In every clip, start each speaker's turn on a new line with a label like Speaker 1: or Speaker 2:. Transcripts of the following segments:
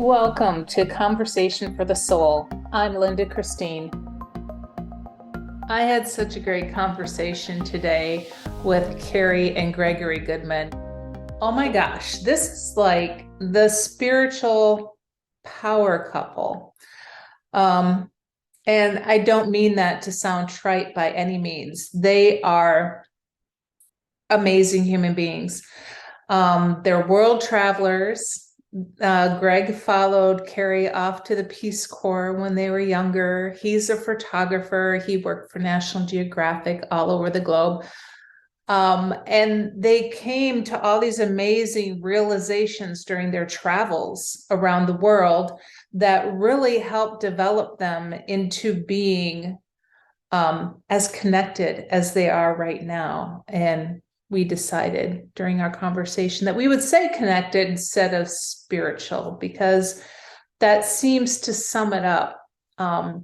Speaker 1: Welcome to Conversation for the Soul. I'm Linda Christine. I had such a great conversation today with Carrie and Gregory Goodman. Oh my gosh, this is like the spiritual power couple. And I don't mean that to sound trite by any means. They are amazing human beings. They're world travelers. Greg followed Carrie off to the Peace Corps when they were younger. He's a photographer. He worked for National Geographic all over the globe. And they came to all these amazing realizations during their travels around the world that really helped develop them into being as connected as they are right now. And we decided during our conversation that we would say connected instead of spiritual, because that seems to sum it up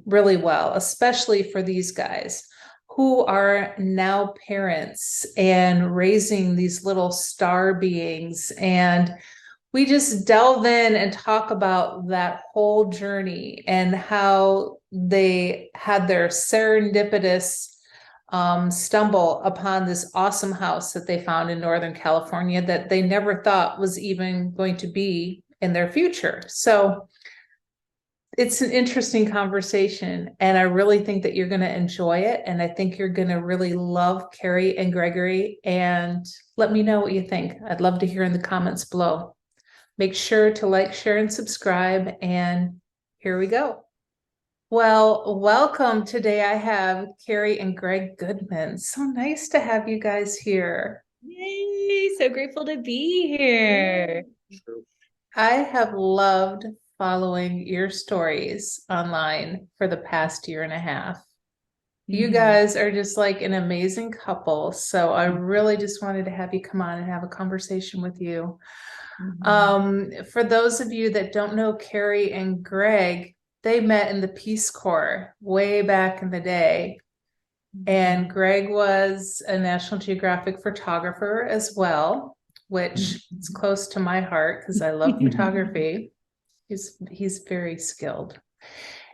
Speaker 1: really well, especially for these guys who are now parents and raising these little star beings. And we just delve in and talk about that whole journey and how they had their serendipitous stumble upon this awesome house that they found in Northern California that they never thought was even going to be in their future. So it's an interesting conversation, and I really think that you're going to enjoy it. And I think you're going to really love Carrie and Gregory. And let me know what you think. I'd love to hear in the comments below. Make sure to like, share, and subscribe. And here we go. Well, welcome. Today I have Carrie and Greg Goodman. So nice to have you guys here.
Speaker 2: Yay, so grateful to be here.
Speaker 1: I have loved following your stories online for the past year and a half. You guys are just like an amazing couple. So I really just wanted to have you come on and have a conversation with you. For those of you that don't know Carrie and Greg, they met in the Peace Corps way back in the day. And Greg was a National Geographic photographer as well, which is close to my heart because I love photography. He's very skilled.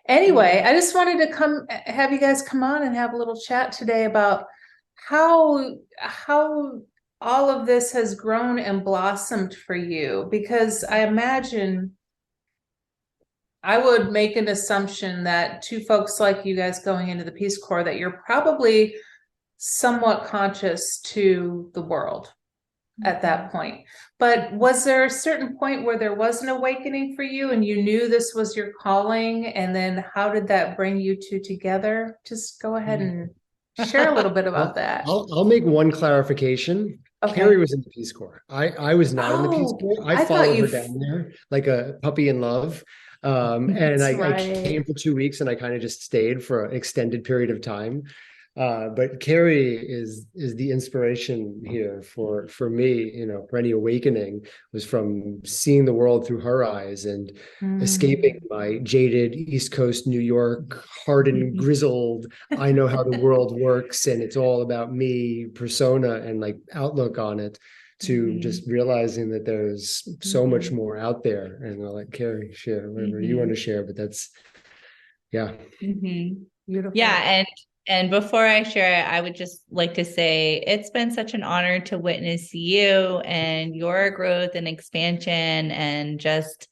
Speaker 1: Anyway, I just wanted to have you guys come on and have a little chat today about how all of this has grown and blossomed for you, because I imagine I would make an assumption that two folks like you guys going into the Peace Corps, that you're probably somewhat conscious to the world at that point. But was there a certain point where there was an awakening for you and you knew this was your calling? And then how did that bring you two together? Just go ahead and share a little bit about that.
Speaker 3: I'll make one clarification.
Speaker 1: Okay.
Speaker 3: Carrie was in the Peace Corps. I was not in the Peace Corps. I followed her down there like a puppy in love. And I came for 2 weeks and I kind of just stayed for an extended period of time. But Carrie is the inspiration here for me, for any awakening, was from seeing the world through her eyes and escaping my jaded East Coast New York, hardened, grizzled, I know how the world works and it's all about me persona and like outlook on it, to just realizing that there's so much more out there. And I'll let Carrie share whatever you want to share, but that's, yeah.
Speaker 2: Beautiful. Yeah. And before I share it, I would just like to say it's been such an honor to witness you and your growth and expansion, and just,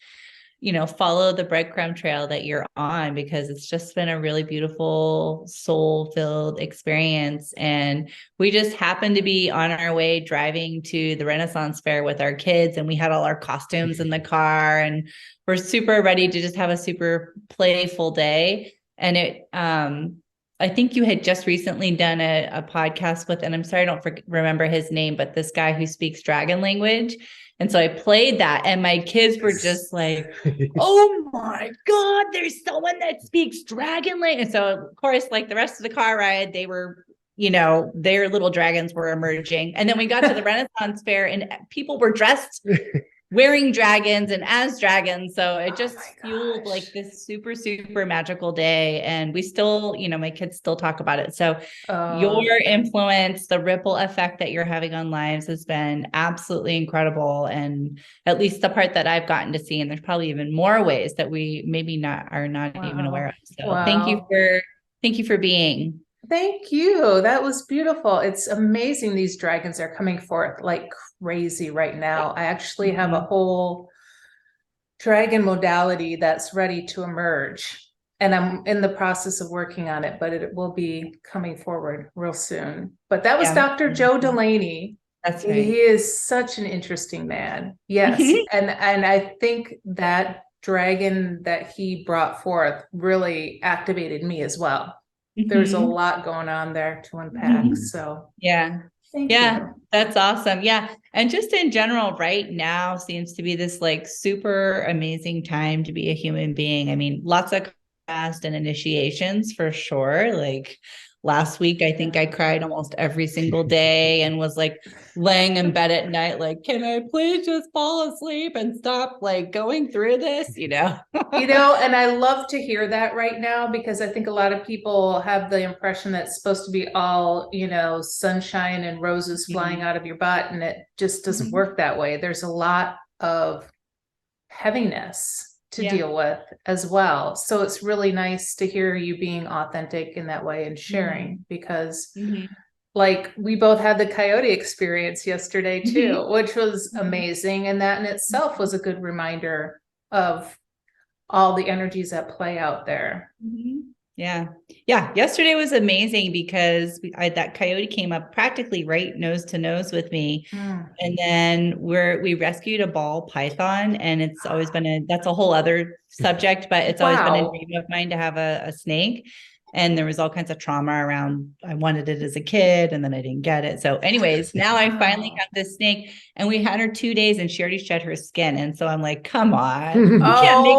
Speaker 2: follow the breadcrumb trail that you're on, because it's just been a really beautiful, soul-filled experience. And we just happened to be on our way driving to the Renaissance Fair with our kids, and we had all our costumes in the car, and we're super ready to just have a super playful day. And I think you had just recently done a podcast with, and I'm sorry, I don't remember his name, but this guy who speaks dragon language. And so I played that, and my kids were just like, oh my God, there's someone that speaks dragon language. And so, of course, like the rest of the car ride, they were, their little dragons were emerging. And then we got to the Renaissance Fair and people were dressed wearing dragons and as dragons. So it just fueled like this super, super magical day. And we still, my kids still talk about it. So your influence, the ripple effect that you're having on lives has been absolutely incredible. And at least the part that I've gotten to see, and there's probably even more ways that we maybe are not even aware of. So thank you for being.
Speaker 1: Thank you. That was beautiful. It's amazing. These dragons are coming forth like crazy right now. I actually have a whole dragon modality that's ready to emerge, and I'm in the process of working on it, but it will be coming forward real soon. But that was Dr. Joe Delaney.
Speaker 2: That's right.
Speaker 1: He is such an interesting man. Yes. And I think that dragon that he brought forth really activated me as well. There's a lot going on there to unpack. So thank you.
Speaker 2: That's awesome. Yeah. And just in general, right now seems to be this like super amazing time to be a human being. I mean, lots of fast and initiations for sure. Like last week, I think I cried almost every single day and was like laying in bed at night, like, can I please just fall asleep and stop like going through this,
Speaker 1: And I love to hear that right now, because I think a lot of people have the impression that it's supposed to be all, sunshine and roses flying out of your butt, and it just doesn't work that way. There's a lot of heaviness to deal with as well. So it's really nice to hear you being authentic in that way and sharing, because like we both had the coyote experience yesterday too, which was amazing. And that in itself was a good reminder of all the energies at play out there.
Speaker 2: Yeah. Yesterday was amazing because that coyote came up practically right nose to nose with me. And then we rescued a ball python, and it's always been that's a whole other subject, but it's always been a dream of mine to have a snake. And there was all kinds of trauma around, I wanted it as a kid and then I didn't get it. So anyways, now I finally got this snake, and we had her 2 days and she already shed her skin. And so I'm like, come on, you can't make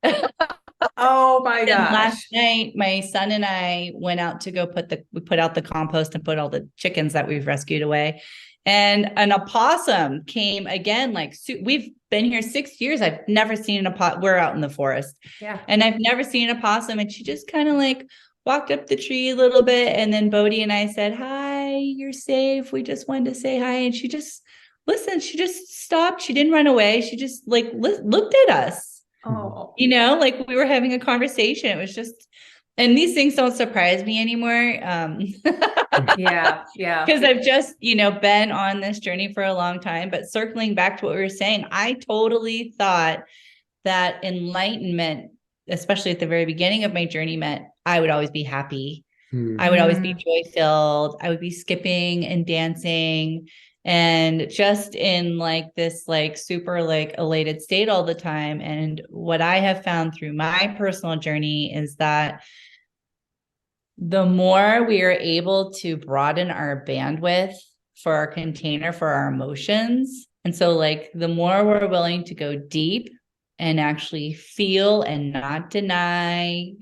Speaker 2: this stuff up.
Speaker 1: Oh my gosh.
Speaker 2: Last night, my son and I went out to go we put out the compost and put all the chickens that we've rescued away. And an opossum came again, like we've been here 6 years. I've never seen an opossum. We're out in the forest.
Speaker 1: Yeah.
Speaker 2: And I've never seen an opossum. And she just kind of like walked up the tree a little bit. And then Bodhi and I said, hi, you're safe. We just wanted to say hi. And she just listened. She just stopped. She didn't run away. She just like looked at us.
Speaker 1: Oh,
Speaker 2: Like we were having a conversation. It was just, and these things don't surprise me anymore.
Speaker 1: Yeah.
Speaker 2: Because I've just, been on this journey for a long time. But circling back to what we were saying, I totally thought that enlightenment, especially at the very beginning of my journey, meant I would always be happy. I would always be joy-filled. I would be skipping and dancing and just in like this like super like elated state all the time. And what I have found through my personal journey is that the more we are able to broaden our bandwidth for our container for our emotions, and so like the more we're willing to go deep and actually feel and not deny,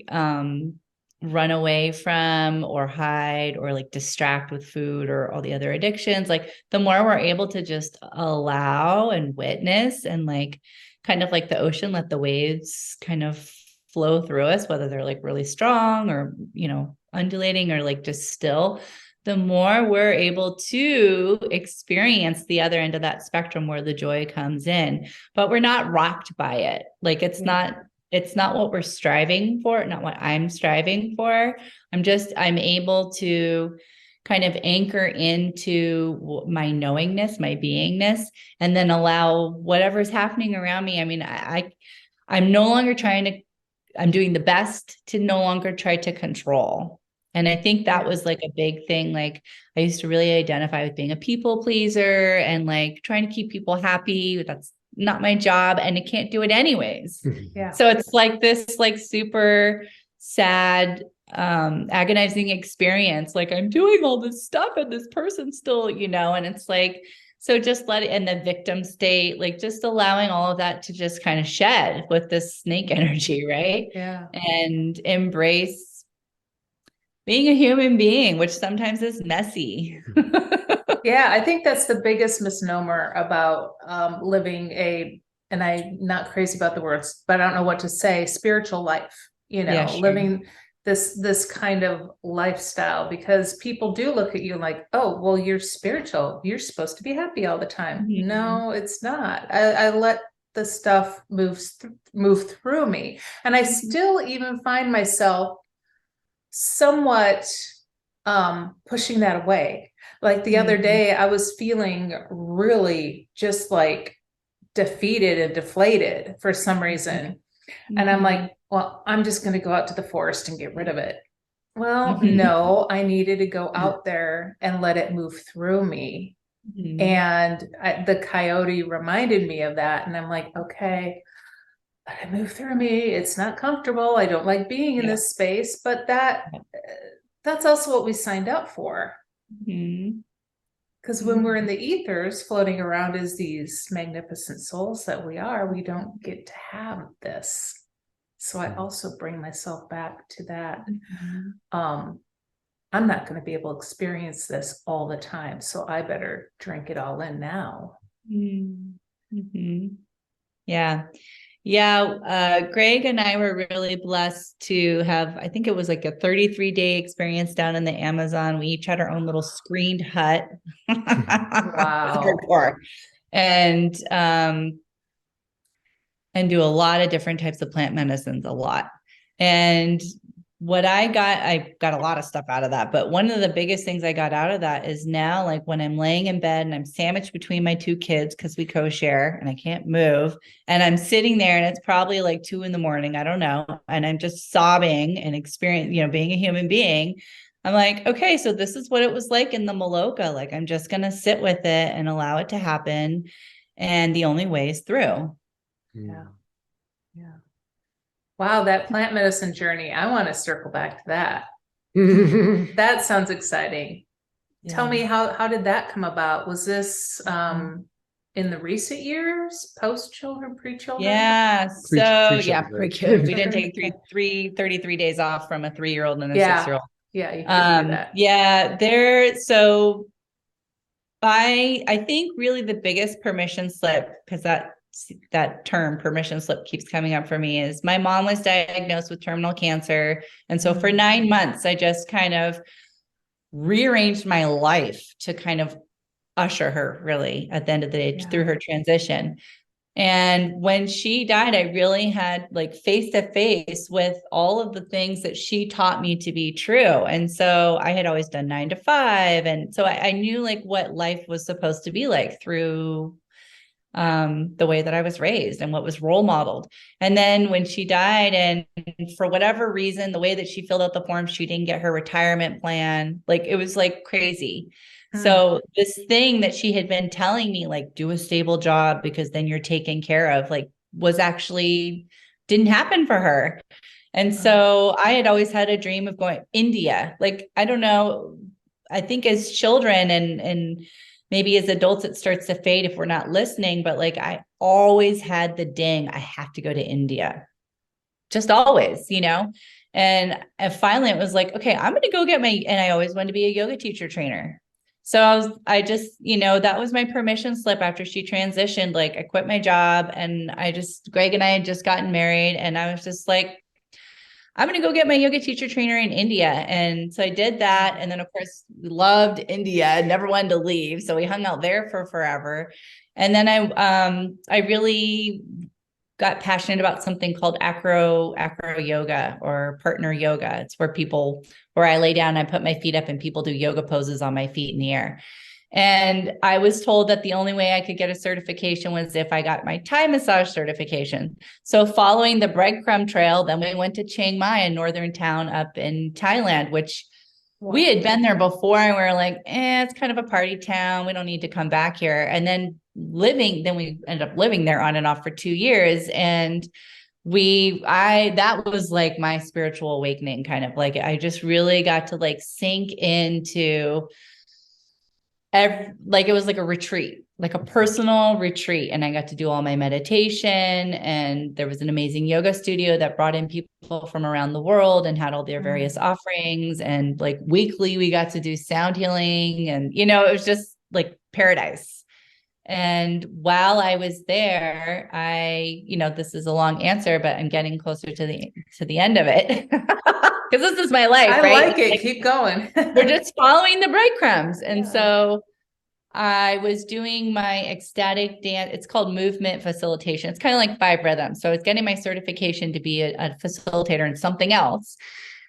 Speaker 2: run away from or hide or like distract with food or all the other addictions, like the more we're able to just allow and witness and like kind of like the ocean, let the waves kind of flow through us, whether they're like really strong or, undulating or like just still, the more we're able to experience the other end of that spectrum where the joy comes in, but we're not rocked by it. Like it's not what we're striving for, not what I'm striving for. I'm able to kind of anchor into my knowingness, my beingness, and then allow whatever's happening around me. I mean, I'm no longer I'm doing the best to no longer try to control. And I think that was like a big thing. Like I used to really identify with being a people pleaser and like trying to keep people happy. That's not my job and I can't do it anyways.
Speaker 1: Yeah.
Speaker 2: So it's like this like super sad, agonizing experience. Like I'm doing all this stuff and this person still, and it's like, so just let it in the victim state, like just allowing all of that to just kind of shed with this snake energy, right?
Speaker 1: Yeah.
Speaker 2: And embrace being a human being, which sometimes is messy.
Speaker 1: Yeah, I think that's the biggest misnomer about living and I'm not crazy about the words, but I don't know what to say, spiritual life,
Speaker 2: Yeah, sure.
Speaker 1: living this kind of lifestyle, because people do look at you like, oh, well, you're spiritual. You're supposed to be happy all the time.
Speaker 2: Mhm.
Speaker 1: No, it's not. I let the stuff move through me. And I still even find myself somewhat pushing that away. Like the other day, I was feeling really just like defeated and deflated for some reason. And I'm like, well, I'm just going to go out to the forest and get rid of it. Well, no, I needed to go out there and let it move through me. And the coyote reminded me of that. And I'm like, okay, let it move through me. It's not comfortable. I don't like being in this space, but that's also what we signed up for. Because when we're in the ethers floating around as these magnificent souls that we are, we don't get to have this. So I also bring myself back to that. I'm not going to be able to experience this all the time, so I better drink it all in now.
Speaker 2: Yeah. Greg and I were really blessed to have, I think it was like a 33-day experience down in the Amazon. We each had our own little screened hut.
Speaker 1: Wow.
Speaker 2: And do a lot of different types of plant medicines, a lot. And what I got a lot of stuff out of that. But one of the biggest things I got out of that is now, like when I'm laying in bed and I'm sandwiched between my two kids, because we co-share and I can't move, and I'm sitting there and it's probably like 2 a.m, I don't know. And I'm just sobbing and being a human being. I'm like, okay, so this is what it was like in the Maloka. Like, I'm just going to sit with it and allow it to happen. And the only way is through.
Speaker 1: Yeah. Yeah. Wow, that plant medicine journey. I want to circle back to that. That sounds exciting. Yeah. Tell me, how did that come about? Was this in the recent years, post-children, pre-children?
Speaker 2: Yeah. So pre-children. We didn't take 33 days off from a 3-year-old and a 6-year-old.
Speaker 1: Yeah, you couldn't do that.
Speaker 2: Yeah, so I think really the biggest permission slip, because that term permission slip keeps coming up for me, is my mom was diagnosed with terminal cancer. And so for 9 months, I just kind of rearranged my life to kind of usher her really at the end of the day through her transition. And when she died, I really had like face to face with all of the things that she taught me to be true. And so I had always done 9 to 5. And so I knew like what life was supposed to be like through the way that I was raised and what was role modeled. And then when she died, and for whatever reason, the way that she filled out the form, she didn't get her retirement plan. Like, it was like crazy. So this thing that she had been telling me, like, do a stable job because then you're taken care of, like, was actually didn't happen for her. And so I had always had a dream of going India. Like, I don't know, I think as children and maybe as adults, it starts to fade if we're not listening. But like, I always had the ding, I have to go to India. Just always, and finally it was like, okay, I'm going to go get and I always wanted to be a yoga teacher trainer. So I just, that was my permission slip after she transitioned. Like, I quit my job and Greg and I had just gotten married, and I was just like, I'm going to go get my yoga teacher trainer in India. And so I did that. And then of course we loved India, never wanted to leave. So we hung out there for forever. And then I really got passionate about something called acro yoga, or partner yoga. It's where I lay down, I put my feet up, and people do yoga poses on my feet in the air. And I was told that the only way I could get a certification was if I got my Thai massage certification. So following the breadcrumb trail, then we went to Chiang Mai, a northern town up in Thailand, which we had been there before, and we were like, it's kind of a party town. We don't need to come back here. And then we ended up living there on and off for 2 years. And that was like my spiritual awakening, kind of like, I just really got to like sink into like, it was like a retreat, like a personal retreat. And I got to do all my meditation, and there was an amazing yoga studio that brought in people from around the world and had all their various offerings. And like weekly, we got to do sound healing, and, it was just like paradise. And while I was there, this is a long answer, but I'm getting closer to the end of it. Because this is my life,
Speaker 1: I
Speaker 2: right?
Speaker 1: like it. Keep going.
Speaker 2: We're just following the breadcrumbs. And so I was doing my ecstatic dance. It's called movement facilitation. It's kind of like 5 rhythms. So I was getting my certification to be a facilitator in something else.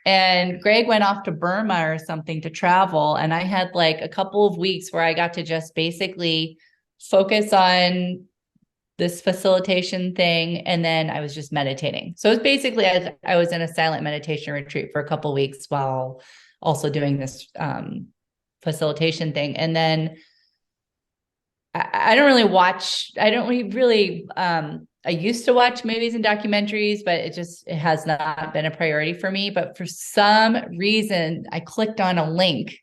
Speaker 2: And Greg went off to Burma or something to travel. And I had like a couple of weeks where I got to just basically focus on this facilitation thing. And then I was just meditating. So it was basically, I was in a silent meditation retreat for a couple of weeks while also doing this facilitation thing. And then I don't really watch, I used to watch movies and documentaries, but it has not been a priority for me. But for some reason, I clicked on a link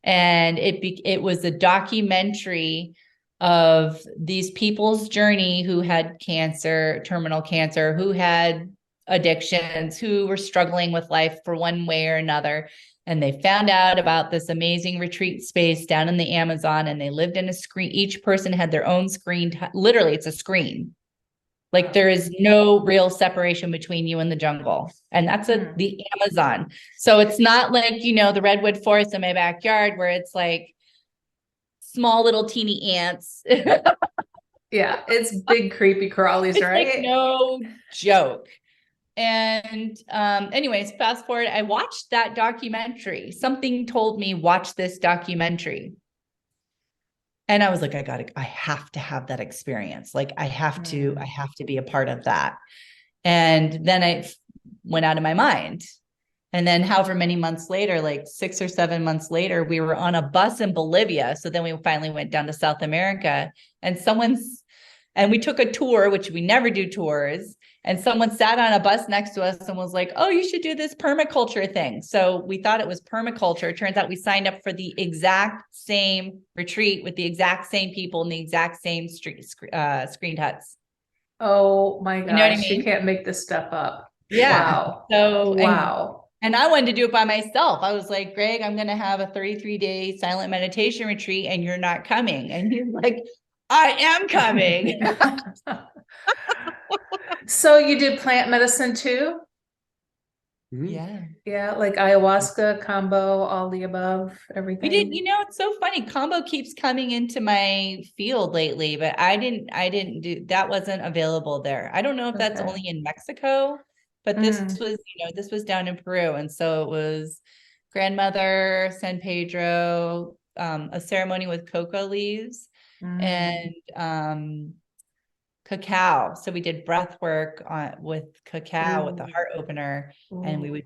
Speaker 2: and it was a documentary of these people's journey who had cancer, terminal cancer, who had addictions, who were struggling with life for one way or another. And they found out about this amazing retreat space down in the Amazon, and they lived in a screen. Each person had their own screen. Literally, it's a screen. Like there is no real separation between you and the jungle. And that's the Amazon. So it's not like, the redwood forest in my backyard where it's like small little teeny ants.
Speaker 1: Yeah, it's big creepy crawlies,
Speaker 2: it's
Speaker 1: right?
Speaker 2: Like no joke. And anyways, fast forward, I watched that documentary. Something told me, watch this documentary. And I was like, I have to have that experience. Like I have to be a part of that. And then I went out of my mind. And then however many months later, like 6 or 7 months later, we were on a bus in Bolivia. So then we finally went down to South America, and we took a tour, which we never do tours. And someone sat on a bus next to us and was like, oh, you should do this permaculture thing. So we thought it was permaculture. It turns out we signed up for the exact same retreat with the exact same people in the exact same screened huts.
Speaker 1: Oh my gosh,
Speaker 2: you know what I mean?
Speaker 1: You can't make this stuff up.
Speaker 2: Yeah.
Speaker 1: Wow.
Speaker 2: So,
Speaker 1: wow.
Speaker 2: And I wanted to do it by myself. I was like, Greg, I'm going to have a 33-day silent meditation retreat and you're not coming. And he's like, I am coming.
Speaker 1: So you did plant medicine too?
Speaker 2: Yeah.
Speaker 1: Yeah, like ayahuasca, combo, all the above, everything.
Speaker 2: We did, it's so funny. Combo keeps coming into my field lately, but I didn't do, that wasn't available there. I don't know if that's only in Mexico, but this was down in Peru. And so it was grandmother, San Pedro, a ceremony with cocoa leaves and cacao. So we did breath work with cacao with the heart opener, and we would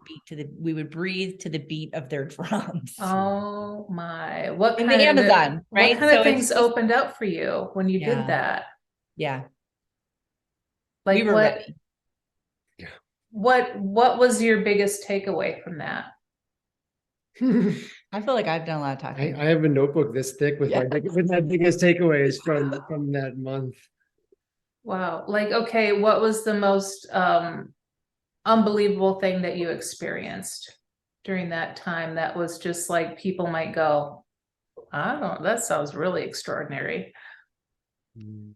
Speaker 2: breathe to the beat of their drums.
Speaker 1: Oh my! What
Speaker 2: in
Speaker 1: kind
Speaker 2: the
Speaker 1: of
Speaker 2: Amazon, right?
Speaker 1: What kind of things opened up for you when you did that?
Speaker 2: Yeah,
Speaker 1: like
Speaker 2: we were
Speaker 1: what?
Speaker 2: ready.
Speaker 1: Yeah. What was your biggest takeaway from that?
Speaker 2: I feel like I've done a lot of talking.
Speaker 3: I have a notebook this thick with my biggest takeaways from that month.
Speaker 1: Wow. Like, okay, what was the most unbelievable thing that you experienced during that time that was just like people might go, I don't know, that sounds really extraordinary.
Speaker 2: When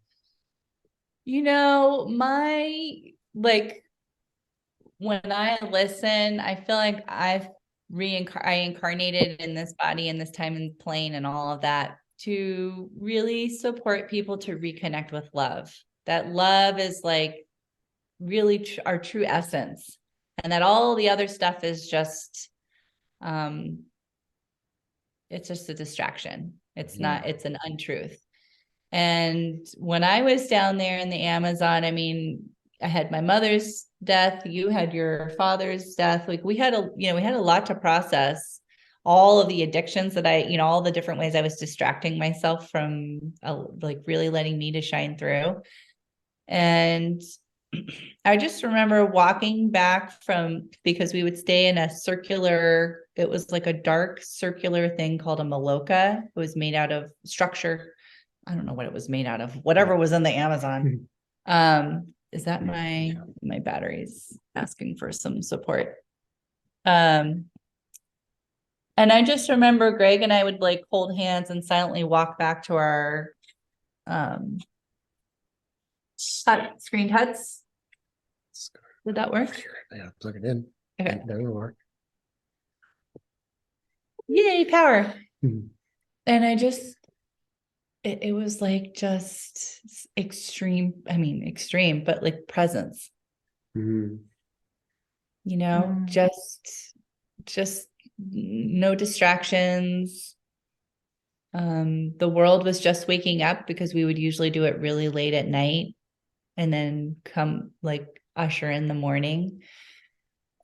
Speaker 2: I listen, I feel like I incarnated in this body in this time and plane and all of that to really support people to reconnect with love. That love is like really our true essence, and that all the other stuff is just it's just a distraction. It's not, it's an untruth. And when I was down there in the Amazon, I mean, I had my mother's death, you had your father's death. Like we had a lot to process, all of the addictions that all the different ways I was distracting myself from like really letting me to shine through. And I just remember walking back because we would stay in it was like a dark circular thing called a maloca. It was made out of structure. I don't know what it was made out of, whatever was in the Amazon. Is that my battery's asking for some support? And I just remember Greg and I would like hold hands and silently walk back to our screened huts. Did that work?
Speaker 3: Yeah, plug it in.
Speaker 2: Okay.
Speaker 3: That will work.
Speaker 2: Yay, power.
Speaker 3: Mm-hmm.
Speaker 2: And I just, it was like just extreme, but like presence.
Speaker 3: Mm-hmm.
Speaker 2: You know, just no distractions. The world was just waking up because we would usually do it really late at night and then come like usher in the morning.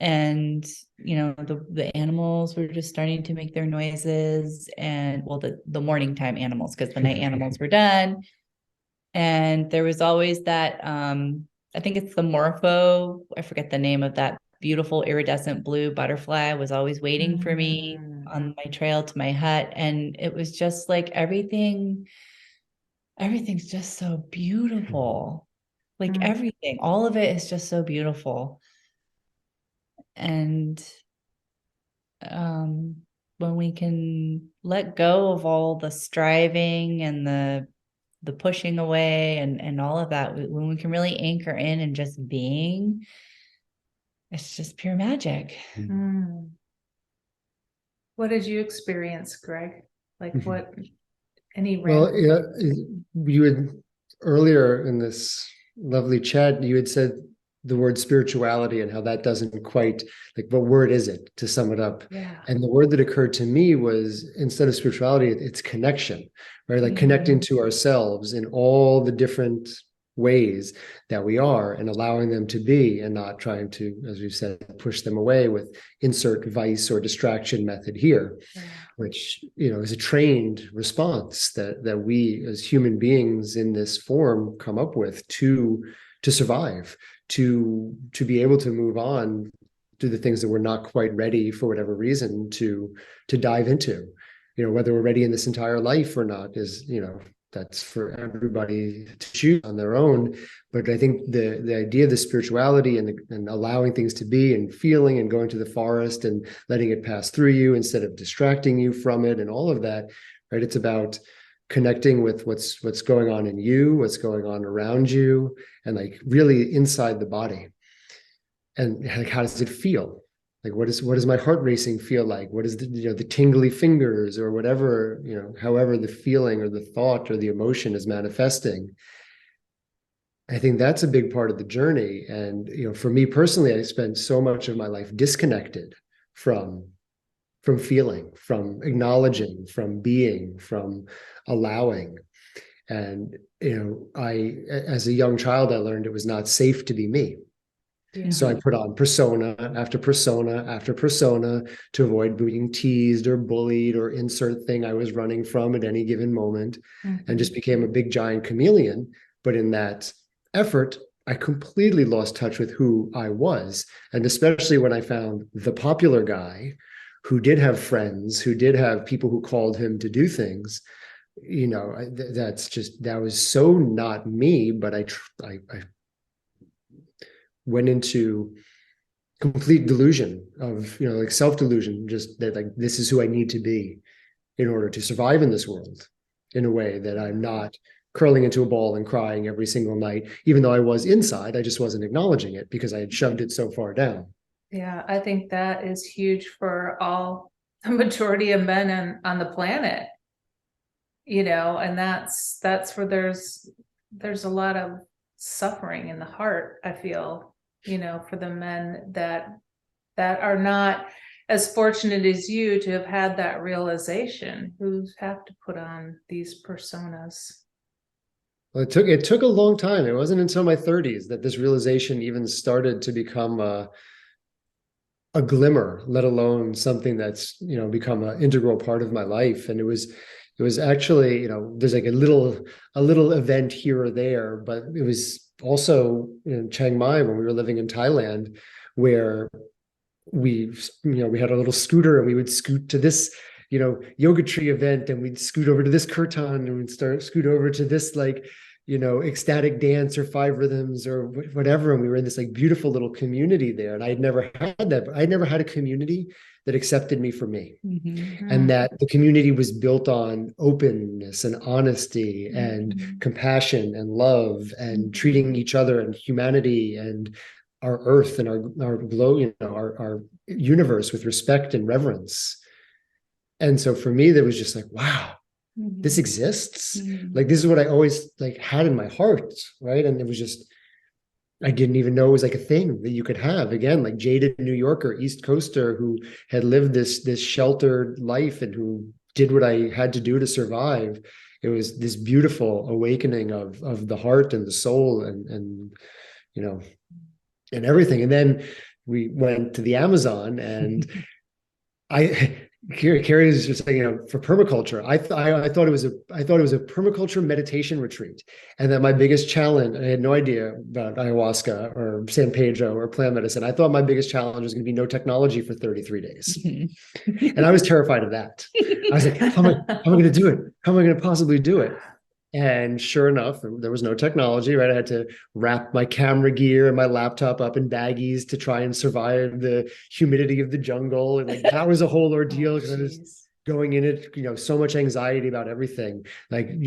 Speaker 2: And, you know, the animals were just starting to make their noises, and well, the morning time animals, because the night animals were done. And there was always that, I think it's the morpho, I forget the name of that beautiful iridescent blue butterfly, was always waiting for me on my trail to my hut. And it was just like everything's just so beautiful. Like everything, all of it is just so beautiful. And when we can let go of all the striving and the pushing away and all of that, when we can really anchor in and just being, it's just pure magic.
Speaker 1: What did you experience, Greg? Like what,
Speaker 3: Well, yeah, you had earlier in this lovely chat, you had said the word spirituality and how that doesn't quite, like, what word is it to sum it up?
Speaker 1: Yeah.
Speaker 3: And the word that occurred to me was, instead of spirituality, it's connection, right? Like connecting to ourselves in all the different ways that we are, and allowing them to be, and not trying to, as we've said, push them away with insert vice or distraction method here. Yeah. Which, you know, is a trained response that we as human beings in this form come up with to survive, to be able to move on, do the things that we're not quite ready for whatever reason to dive into. You know, whether we're ready in this entire life or not is, you know, that's for everybody to choose on their own. But I think the idea of the spirituality and allowing things to be, and feeling, and going to the forest and letting it pass through you instead of distracting you from it, and all of that, right? It's about connecting with what's going on in you, what's going on around you, and like really inside the body. And like, how does it feel? Like, what does my heart racing feel like? What is the, you know, the tingly fingers, or whatever, you know, however the feeling or the thought or the emotion is manifesting. I think that's a big part of the journey. And, you know, for me personally, I spent so much of my life disconnected from feeling, from acknowledging, from being, from allowing. And, you know, as a young child, I learned it was not safe to be me. Yeah. So I put on persona after persona after persona to avoid being teased or bullied or insert thing I was running from at any given moment, and just became a big giant chameleon. But in that effort, I completely lost touch with who I was. And especially when I found the popular guy who did have friends, who did have people who called him to do things, you know, that was so not me. But I went into complete delusion of, you know, like self-delusion, just that like, this is who I need to be in order to survive in this world, in a way that I'm not curling into a ball and crying every single night, even though I was inside. I just wasn't acknowledging it because I had shoved it so far down.
Speaker 1: Yeah, I think that is huge for all, the majority of men on the planet, you know, and that's where there's a lot of suffering in the heart, I feel, you know, for the men that are not as fortunate as you to have had that realization, who have to put on these personas.
Speaker 3: Well, it took a long time. It wasn't until my 30s that this realization even started to become a glimmer, let alone something that's, you know, become an integral part of my life. And it was actually, you know, there's like a little event here or there, but it was also in Chiang Mai when we were living in Thailand, where we had a little scooter and we would scoot to this, you know, yoga tree event, and we'd scoot over to this kirtan, and we'd scoot over to this, like, you know, ecstatic dance or 5 rhythms or whatever. And we were in this like beautiful little community there. And I'd never had that, but I'd never had a community that accepted me for me.
Speaker 2: Mm-hmm.
Speaker 3: And that the community was built on openness and honesty and compassion and love and treating each other and humanity and our earth and our glow, our universe with respect and reverence. And so for me, there was just like, wow, this exists. Like, this is what I always like had in my heart, right? And it was just, I didn't even know it was like a thing that you could have. Again, like jaded New Yorker, East Coaster, who had lived this sheltered life and who did what I had to do to survive. It was this beautiful awakening of the heart and the soul and and everything. And then we went to the Amazon, and Carrie was just saying, for permaculture, I thought it was a permaculture meditation retreat, and that my biggest challenge, I had no idea about ayahuasca or San Pedro or plant medicine. I thought my biggest challenge was going to be no technology for 33 days, and I was terrified of that. I was like, how am I going to do it? How am I going to possibly do it? And sure enough, there was no technology, right? I had to wrap my camera gear and my laptop up in baggies to try and survive the humidity of the jungle. And like, that was a whole ordeal because I was going in it, so much anxiety about everything. Like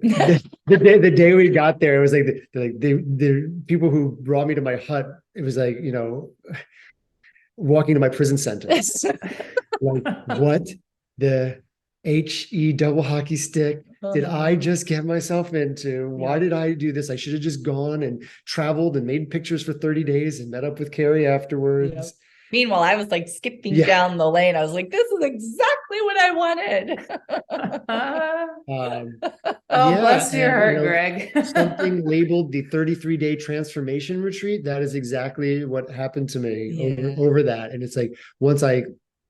Speaker 3: the day we got there, it was like the people who brought me to my hut, it was like, walking to my prison sentence. Like, what the HE double hockey stick did I just get myself into? Why did I do this? I should have just gone and traveled and made pictures for 30 days and met up with Carrie afterwards.
Speaker 2: Yep. Meanwhile, I was like skipping down the lane. I was like, this is exactly what I
Speaker 1: wanted. Bless your heart, Greg.
Speaker 3: Something labeled the 33-day transformation retreat. That is exactly what happened to me over that. And it's like, once I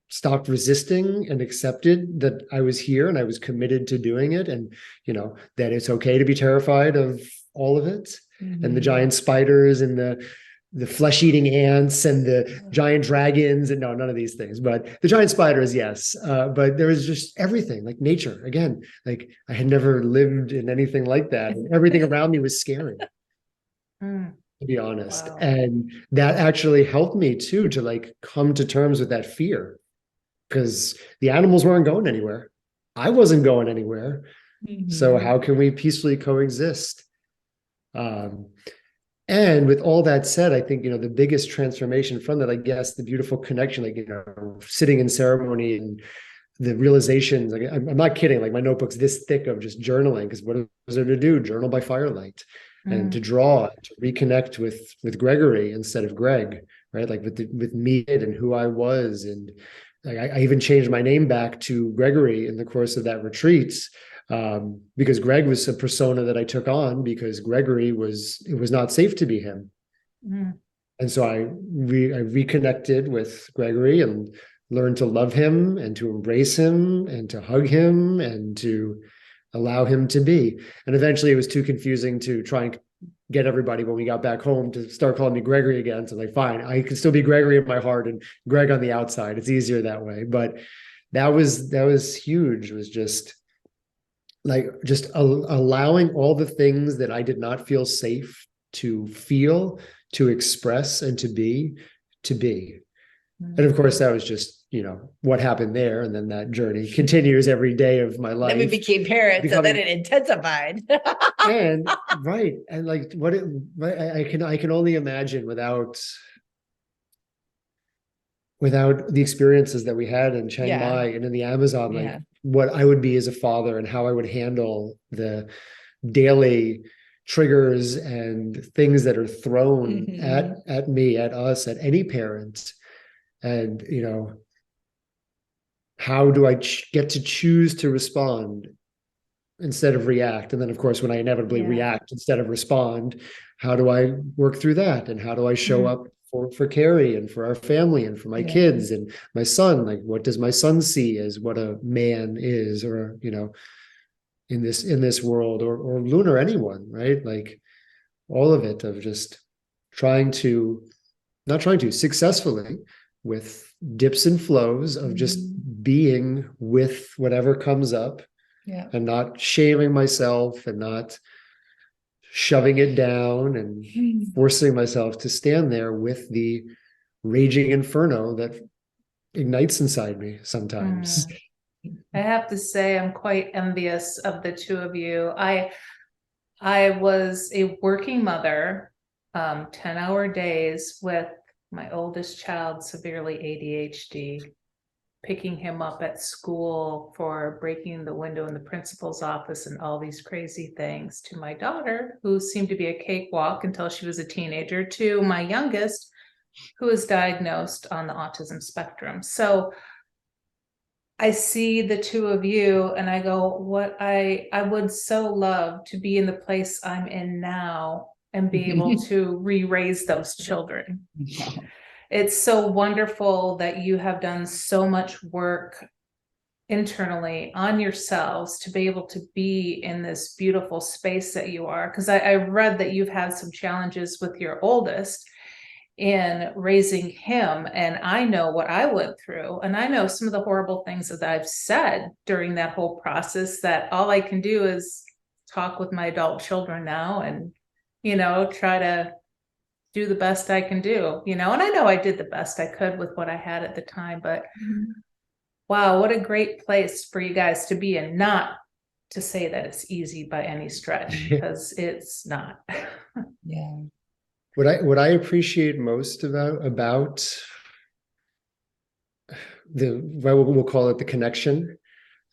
Speaker 3: stopped resisting and accepted that I was here and I was committed to doing it, and that it's okay to be terrified of all of it, and the giant spiders and the flesh-eating ants and the giant dragons, and no, none of these things, but the giant spiders, yes. But there was just everything, like nature. Again, like I had never lived in anything like that, and everything around me was scary. To be honest. Wow. And that actually helped me too, to like come to terms with that fear, because the animals weren't going anywhere. I wasn't going anywhere. So how can we peacefully coexist? And with all that said, I think, the biggest transformation from that, I guess, the beautiful connection, like, sitting in ceremony and the realizations, like, I'm not kidding. Like, my notebook's this thick of just journaling, because what was there to do? Journal by firelight, and to draw, to reconnect with Gregory instead of Greg, right? Like with me and who I was. And like, I even changed my name back to Gregory in the course of that retreat, because Greg was a persona that I took on because Gregory it was not safe to be him. And so I reconnected with Gregory and learned to love him and to embrace him and to hug him and to allow him to be. And eventually it was too confusing to try and get everybody, when we got back home, to start calling me Gregory again. So I'm like, fine, I can still be Gregory in my heart and Greg on the outside. It's easier that way. But that was huge. It was just like, just allowing all the things that I did not feel safe to feel, to express, and to be. And of course, that was just, what happened there. And then that journey continues every day of my life.
Speaker 2: Then we became parents, and then it intensified.
Speaker 3: And right. And like I can only imagine without the experiences that we had in Chiang Mai and in the Amazon, like what I would be as a father and how I would handle the daily triggers and things that are thrown at me, at us, at any parent. And, how do I get to choose to respond instead of react? And then, of course, when I inevitably react instead of respond, how do I work through that? And how do I show up for Carrie and for our family and for my kids and my son? Like, what does my son see as what a man is, or, in this world, or Luna, or anyone, right? Like, all of it, of just successfully, with dips and flows of just being with whatever comes up, and not shaming myself and not shoving it down and forcing myself to stand there with the raging inferno that ignites inside me sometimes.
Speaker 1: I have to say, I'm quite envious of the two of you. I was a working mother, 10-hour days with my oldest child, severely ADHD, picking him up at school for breaking the window in the principal's office and all these crazy things, to my daughter, who seemed to be a cakewalk until she was a teenager, to my youngest, who was diagnosed on the autism spectrum. So I see the two of you and I go, what I would so love to be in the place I'm in now and be able to re-raise those children. It's so wonderful that you have done so much work internally on yourselves to be able to be in this beautiful space that you are. Because I read that you've had some challenges with your oldest in raising him, and I know what I went through, and I know some of the horrible things that I've said during that whole process, that all I can do is talk with my adult children now and, try to do the best I can do, and I know I did the best I could with what I had at the time, but wow, what a great place for you guys to be in. Not to say that it's easy by any stretch, because it's not.
Speaker 2: Yeah.
Speaker 3: What I appreciate most about we'll call it the connection,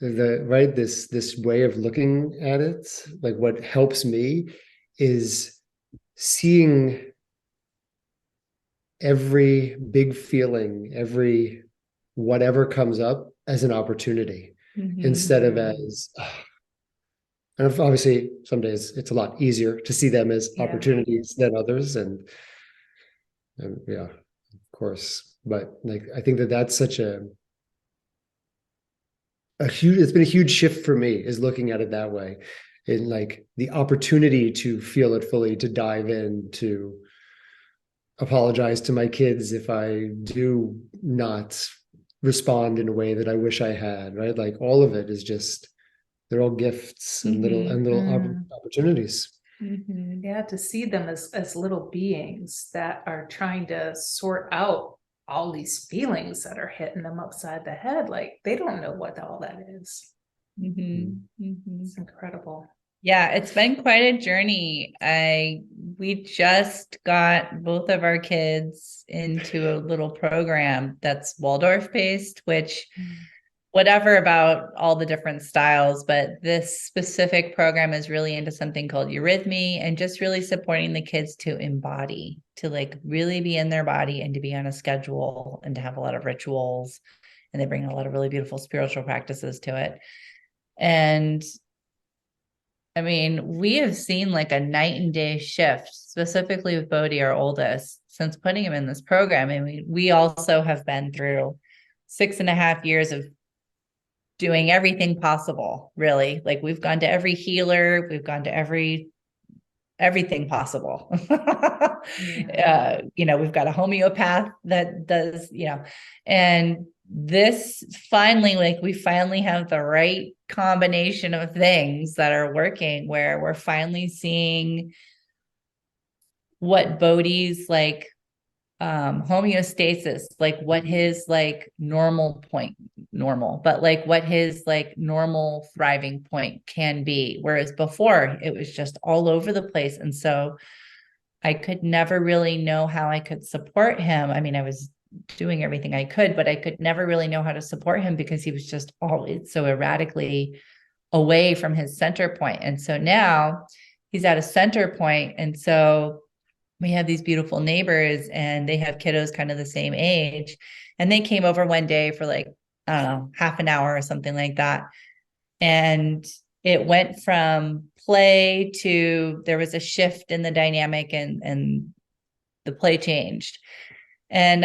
Speaker 3: this way of looking at it, like what helps me is seeing every big feeling, every whatever comes up as an opportunity, instead of as and obviously some days it's a lot easier to see them as opportunities than others, and yeah, of course. But like, I think that's such a huge, it's been a huge shift for me, is looking at it that way, in like the opportunity to feel it fully, to dive in, to apologize to my kids if I do not respond in a way that I wish I had, right? Like, all of it is just, they're all gifts and little opportunities.
Speaker 1: Yeah, to see them as little beings that are trying to sort out all these feelings that are hitting them upside the head. Like, they don't know what all that is. It's incredible.
Speaker 2: Yeah, it's been quite a journey. We just got both of our kids into a little program that's Waldorf based, which whatever about all the different styles, but this specific program is really into something called eurythmy, and just really supporting the kids to embody, to like really be in their body and to be on a schedule and to have a lot of rituals. And they bring a lot of really beautiful spiritual practices to it. And I mean, we have seen like a night and day shift, specifically with Bodhi, our oldest, since putting him in this program. I mean, we also have been through 6.5 years of doing everything possible, really. Like, we've gone to every healer, we've gone to everything possible. We've got a homeopath that does, and this finally, like, we finally have the right combination of things that are working, where we're finally seeing what Bodhi's like homeostasis, like what his like normal, but like what his like normal thriving point can be. Whereas before it was just all over the place. And so I could never really know how I could support him. I mean, I was doing everything I could, but I could never really know how to support him because he was just always so erratically away from his center point. And so now he's at a center point. And so we have these beautiful neighbors, and they have kiddos kind of the same age. And they came over one day for like, I don't know, half an hour or something like that. And it went from play to, there was a shift in the dynamic, and the play changed. And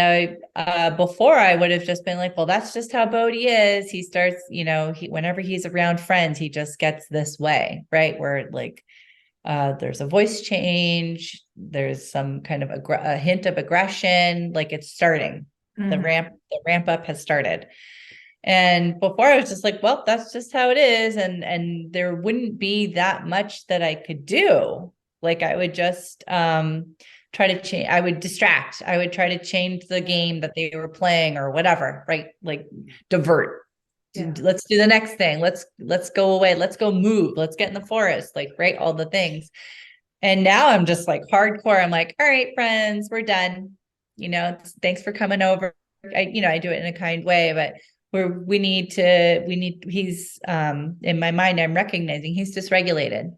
Speaker 2: before I would have just been like, well, that's just how Bodhi is. He starts, whenever he's around friends, he just gets this way, right? Where like, there's a voice change, there's some kind of a hint of aggression, like it's starting. The ramp up has started. And before I was just like, well, that's just how it is. And there wouldn't be that much that I could do. Like I would just try to change, I would distract, I would try to change the game that they were playing or whatever, right? Like divert. Yeah. Let's do the next thing. Let's go away. Let's go move. Let's get in the forest. Like, right, all the things. And now I'm just like hardcore. I'm like, all right, friends, we're done. You know, thanks for coming over. I do it in a kind way, but he's in my mind, I'm recognizing he's dysregulated.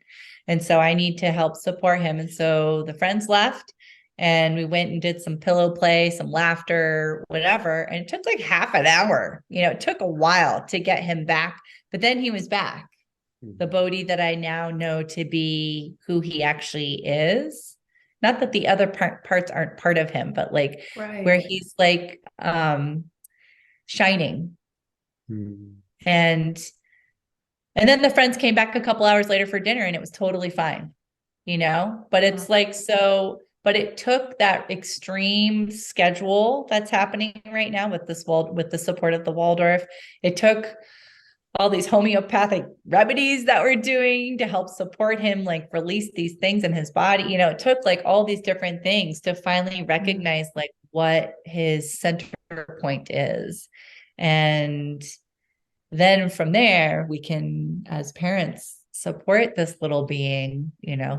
Speaker 2: And so I need to help support him. And so the friends left and we went and did some pillow play, some laughter, whatever. And it took like half an hour. It took a while to get him back, but then he was back. The Bodhi that I now know to be who he actually is. Not that the other parts aren't part of him, but like where he's like shining. And then the friends came back a couple hours later for dinner and it was totally fine, but it's like, but it took that extreme schedule that's happening right now with with the support of the Waldorf. It took all these homeopathic remedies that we're doing to help support him, like release these things in his body. It took like all these different things to finally recognize like what his center point is. And then from there, we can, as parents, support this little being,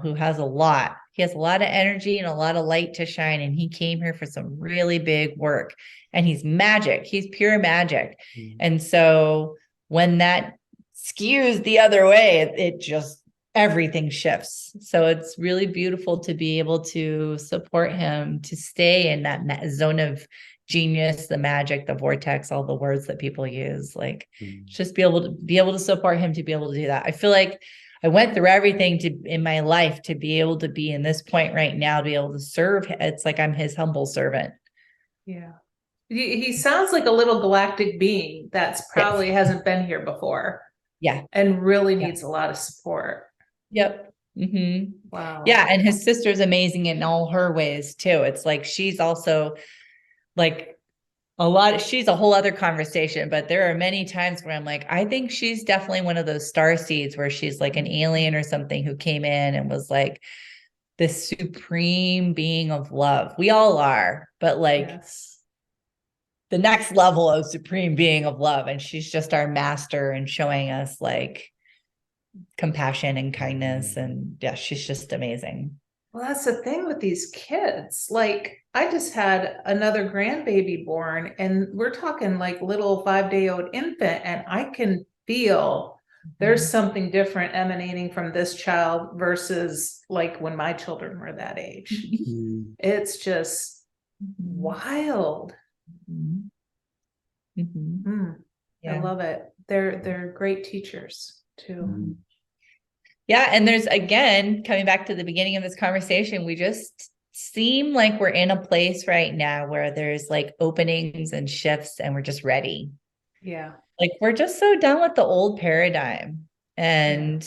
Speaker 2: who has a lot. He has a lot of energy and a lot of light to shine. And he came here for some really big work. And he's magic. He's pure magic. And so when that skews the other way, it just, everything shifts. So it's really beautiful to be able to support him to stay in that zone of genius, the magic, the vortex, all the words that people use, like just be able to support him to be able to do that. I feel like I went through everything in my life to be able to be in this point right now, to be able to serve. It's like I'm his humble servant.
Speaker 1: Yeah. He sounds like a little galactic being that's probably hasn't been here before.
Speaker 2: Yeah.
Speaker 1: And really needs a lot of support.
Speaker 2: Yep. Mm-hmm.
Speaker 1: Wow.
Speaker 2: Yeah. And his sister's amazing in all her ways too. It's like, she's also like she's a whole other conversation, but there are many times where I'm like, I think she's definitely one of those starseeds where she's like an alien or something who came in and was like this supreme being of love. We all are, but like the next level of supreme being of love. And she's just our master and showing us like compassion and kindness. And yeah, she's just amazing.
Speaker 1: Well, that's the thing with these kids. Like, I just had another grandbaby born, and we're talking like little 5-day-old infant, and I can feel there's something different emanating from this child versus like when my children were that age. It's just wild. I love it. They're great teachers too.
Speaker 2: Yeah. And there's, again, coming back to the beginning of this conversation, we just seem like we're in a place right now where there's like openings and shifts and we're just ready.
Speaker 1: Yeah.
Speaker 2: Like we're just so done with the old paradigm. And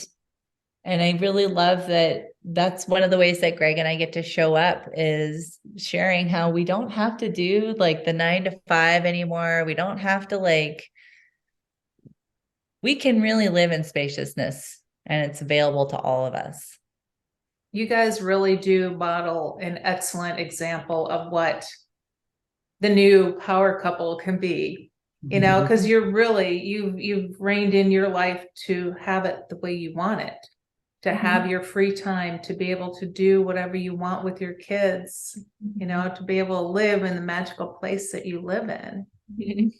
Speaker 2: I really love that. That's one of the ways that Greg and I get to show up, is sharing how we don't have to do like the 9 to 5 anymore. We don't have to we can really live in spaciousness. And it's available to all of us.
Speaker 1: You guys really do model an excellent example of what the new power couple can be, because you've reined in your life to have it the way you want it, to have your free time, to be able to do whatever you want with your kids, to be able to live in the magical place that you live in.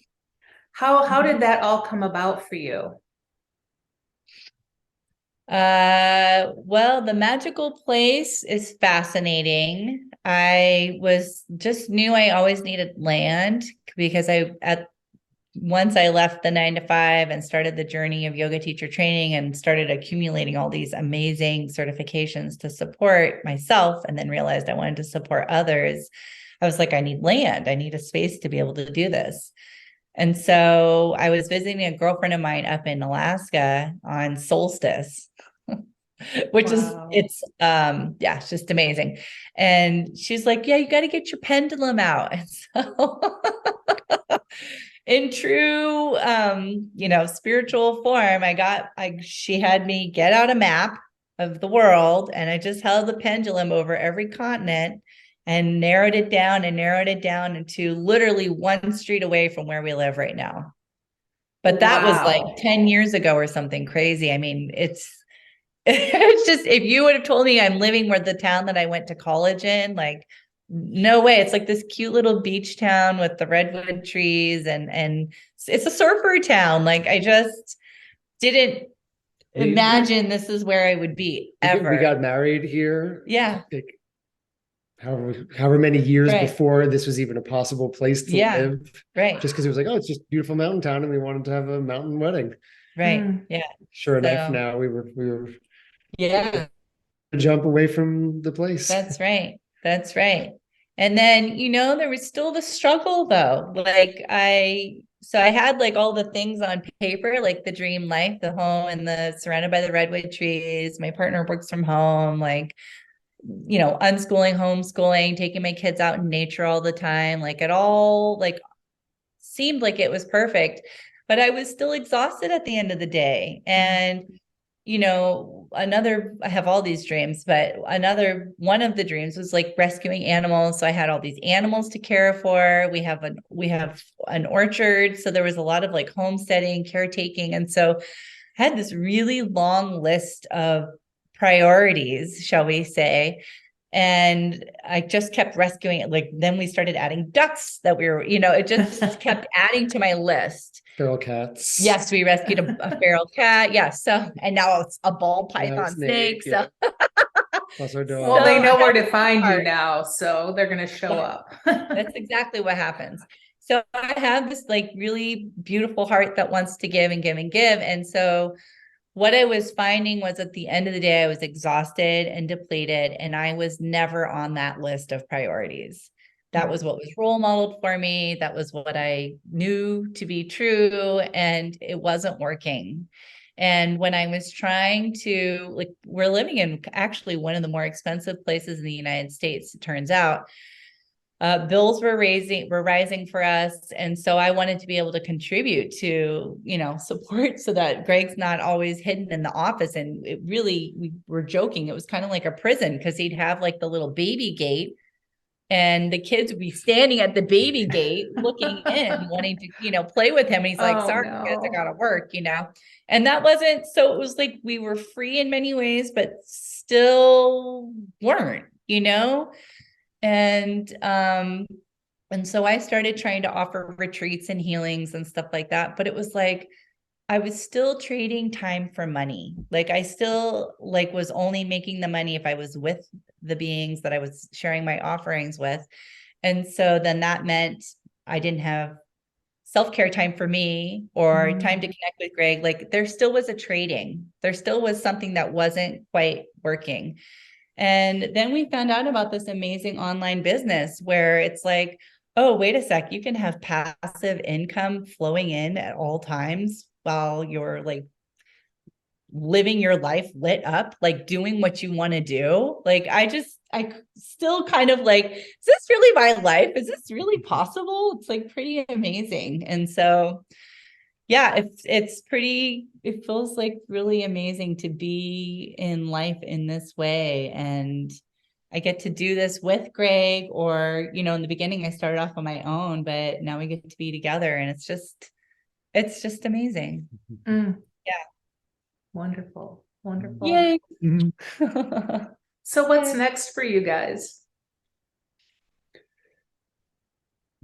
Speaker 1: How did that all come about for you?
Speaker 2: Well, the magical place is fascinating. I knew I always needed land, because once I left the 9 to 5 and started the journey of yoga teacher training and started accumulating all these amazing certifications to support myself, and then realized I wanted to support others, I was like, I need land. I need a space to be able to do this. And so I was visiting a girlfriend of mine up in Alaska on solstice, which it's just amazing. And she's like, yeah, you got to get your pendulum out. And so in true, spiritual form, she had me get out a map of the world. And I just held the pendulum over every continent and narrowed it down into literally one street away from where we live right now. But that was like 10 years ago or something crazy. I mean, it's just, if you would have told me I'm living where the town that I went to college in, like, no way. It's like this cute little beach town with the redwood trees, and it's a surfer town. Like, I just didn't imagine this is where I would be ever.
Speaker 3: We got married here.
Speaker 2: Yeah.
Speaker 3: Like, however many years before this was even a possible place to live.
Speaker 2: Right.
Speaker 3: Just because it was like, oh, it's just a beautiful mountain town and we wanted to have a mountain wedding.
Speaker 2: Right. Yeah.
Speaker 3: Sure enough, now we were
Speaker 2: a
Speaker 3: jump away from the place.
Speaker 2: That's right. That's right. And then, there was still the struggle though. Like I had like all the things on paper, like the dream life, the home and the surrounded by the redwood trees. My partner works from home, like, unschooling, homeschooling, taking my kids out in nature all the time. Like it all like seemed like it was perfect, but I was still exhausted at the end of the day. And I have all these dreams, but one of the dreams was like rescuing animals. So I had all these animals to care for. We have an orchard. So there was a lot of like homesteading, caretaking. And so I had this really long list of priorities, shall we say. And I just kept rescuing it. Like, then we started adding ducks that we were, it just kept adding to my list.
Speaker 3: Feral cats.
Speaker 2: Yes, we rescued a feral cat. Yeah. So, and now it's a ball python snake.
Speaker 3: Yeah.
Speaker 2: So,
Speaker 3: plus our dog.
Speaker 1: Well, they know where to find you now, so they're going to show up.
Speaker 2: That's exactly what happens. So I have this like really beautiful heart that wants to give and give and give. And so what I was finding was at the end of the day, I was exhausted and depleted, and I was never on that list of priorities. That was what was role modeled for me. That was what I knew to be true, and it wasn't working. And when I was trying to, like, we're living in actually one of the more expensive places in the United States, it turns out. Bills were rising for us. And so I wanted to be able to contribute to, support so that Greg's not always hidden in the office. And it really, we were joking, it was kind of like a prison because he'd have like the little baby gate and the kids would be standing at the baby gate looking in, wanting to, play with him. And he's like, sorry, guys, I gotta work, And that wasn't, so it was like we were free in many ways, but still weren't, And so I started trying to offer retreats and healings and stuff like that. But it was like, I was still trading time for money. Like I still was only making the money if I was with the beings that I was sharing my offerings with. And so then that meant I didn't have self-care time for me or time to connect with Greg. Like there still was a trading. There still was something that wasn't quite working. And then we found out about this amazing online business where it's like, oh, wait a sec, you can have passive income flowing in at all times while you're like living your life lit up, like doing what you want to do. Like, I still kind of like, is this really my life? Is this really possible? It's like pretty amazing. And so yeah, it feels like really amazing to be in life in this way. And I get to do this with Greg, or, in the beginning I started off on my own, but now we get to be together and it's just amazing. Yeah.
Speaker 1: Wonderful.
Speaker 2: Yay.
Speaker 1: So what's next for you guys?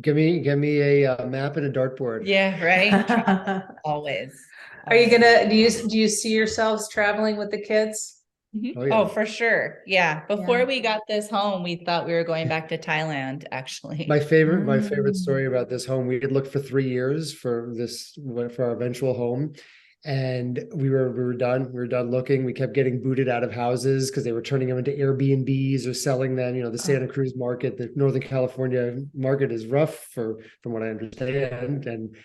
Speaker 3: Give me a map and a dartboard.
Speaker 2: Yeah, right. Always.
Speaker 1: Are you gonna, do you see yourselves traveling with the kids?
Speaker 2: Mm-hmm. Oh, for sure. Yeah. Before we got this home, we thought we were going back to Thailand, actually.
Speaker 3: My favorite story about this home, we had looked for 3 years for our eventual home. And we were done looking. We kept getting booted out of houses because they were turning them into Airbnbs or selling them. The Santa Cruz market, the Northern California market is rough from what I understand. And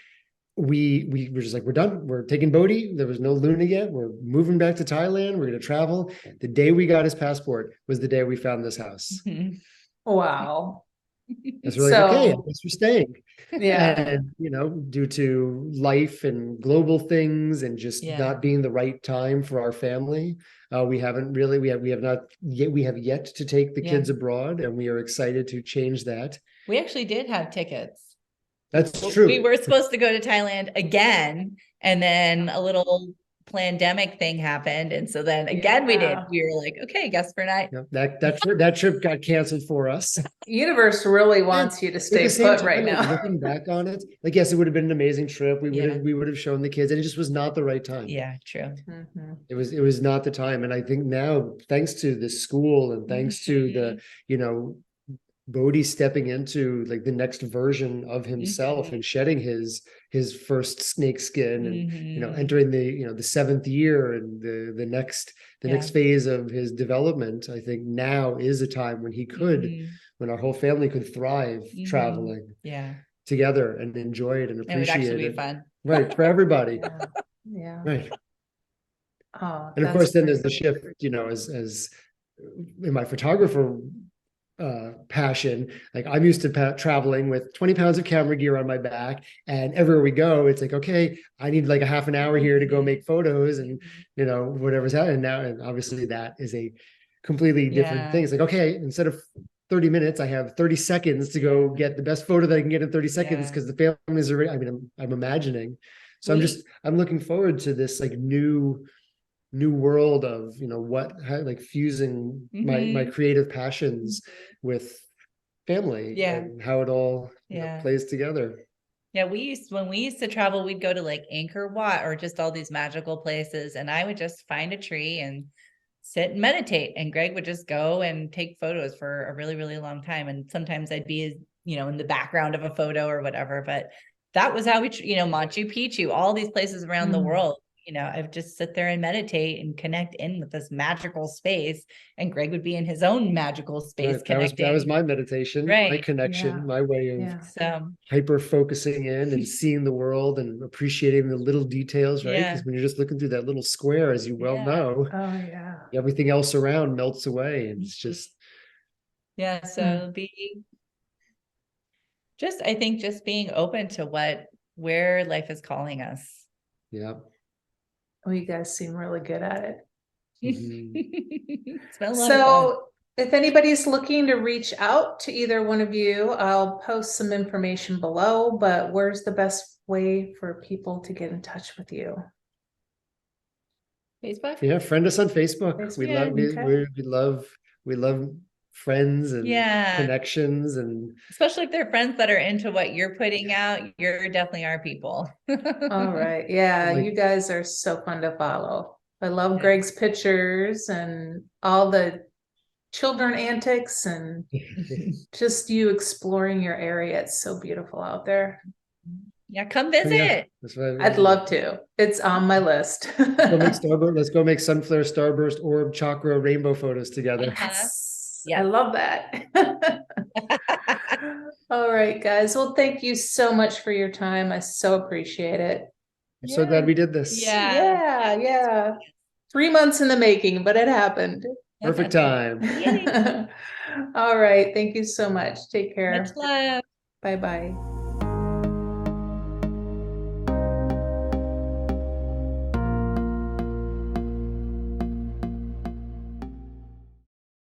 Speaker 3: we were just like, we're done. We're taking Bodhi. There was no Luna yet. We're moving back to Thailand. We're going to travel. The day we got his passport was the day we found this house.
Speaker 1: Mm-hmm. Wow.
Speaker 3: It's really okay. I guess we're staying.
Speaker 1: Yeah.
Speaker 3: And, due to life and global things and just not being the right time for our family, We haven't really, we have yet to take the kids abroad, and we are excited to change that.
Speaker 2: We actually did have tickets.
Speaker 3: That's true.
Speaker 2: We were supposed to go to Thailand again, and then a little pandemic thing happened, and so then again we were like, okay, guess for night.
Speaker 3: That trip got canceled for us.
Speaker 1: Universe really wants you to stay put right now.
Speaker 3: Looking back on it, like, yes, it would have been an amazing trip. We would have shown the kids, and it just was not the right time.
Speaker 2: Yeah, true.
Speaker 3: It was not the time. And I think now, thanks to this school and thanks to the, you know, Bodhi stepping into like the next version of himself and shedding his first snake skin and you know, entering the, you know, the 7th year and the next phase of his development. I think now is a time when he could, when our whole family could thrive traveling together and enjoy it and appreciate it. Would actually be fun. Right, for everybody. Right. Oh, and of course, then there's the shift, you know, as in my photographer passion. Like, I'm used to traveling with 20 pounds of camera gear on my back, and everywhere we go, it's like, okay, I need like a half an hour here to go make photos and, you know, whatever's happening now. And obviously that is a completely different thing. It's like, okay, instead of 30 minutes, I have 30 seconds to go get the best photo that I can get in 30 seconds because the families are, I mean, I'm imagining. So I'm looking forward to this like new world of, you know, like fusing my creative passions with family and how it all you know, plays together.
Speaker 2: Yeah, when we used to travel, we'd go to like Angkor Wat or just all these magical places, and I would just find a tree and sit and meditate, and Greg would just go and take photos for a really, really long time. And sometimes I'd be, you know, in the background of a photo or whatever, but that was how we, you know, Machu Picchu, all these places around the world. You know, I would just sit there and meditate and connect in with this magical space, and Greg would be in his own magical space.
Speaker 3: Right. That was my meditation, my connection, my way of hyper focusing in and seeing the world and appreciating the little details, right? Because when you're just looking through that little square, as you well know, everything else around melts away, and it's just
Speaker 2: so I think just being open to where life is calling us.
Speaker 3: Yeah.
Speaker 1: Well, you guys seem really good at it.
Speaker 2: It's been a lot of fun.
Speaker 1: If anybody's looking to reach out to either one of you, I'll post some information below, but where's the best way for people to get in touch with you?
Speaker 2: Facebook?
Speaker 3: Yeah, friend us on Facebook. We love friends and connections, and
Speaker 2: especially if they're friends that are into what you're putting out. You're definitely our people.
Speaker 1: All right. Yeah, you guys are so fun to follow. I love Greg's pictures and all the children antics and just you exploring your area. It's so beautiful out there.
Speaker 2: Yeah, come visit.
Speaker 1: I'd love to. It's on my list.
Speaker 3: Let's go make sunflare, starburst, orb, chakra, rainbow photos together.
Speaker 1: Yeah, I love that. All right, guys. Well, thank you so much for your time. I so appreciate it.
Speaker 3: I'm so glad we did this.
Speaker 1: Yeah. 3 months in the making, but it happened.
Speaker 3: Perfect time.
Speaker 1: All right. Thank you so much. Take care.
Speaker 2: Much love.
Speaker 1: Bye-bye.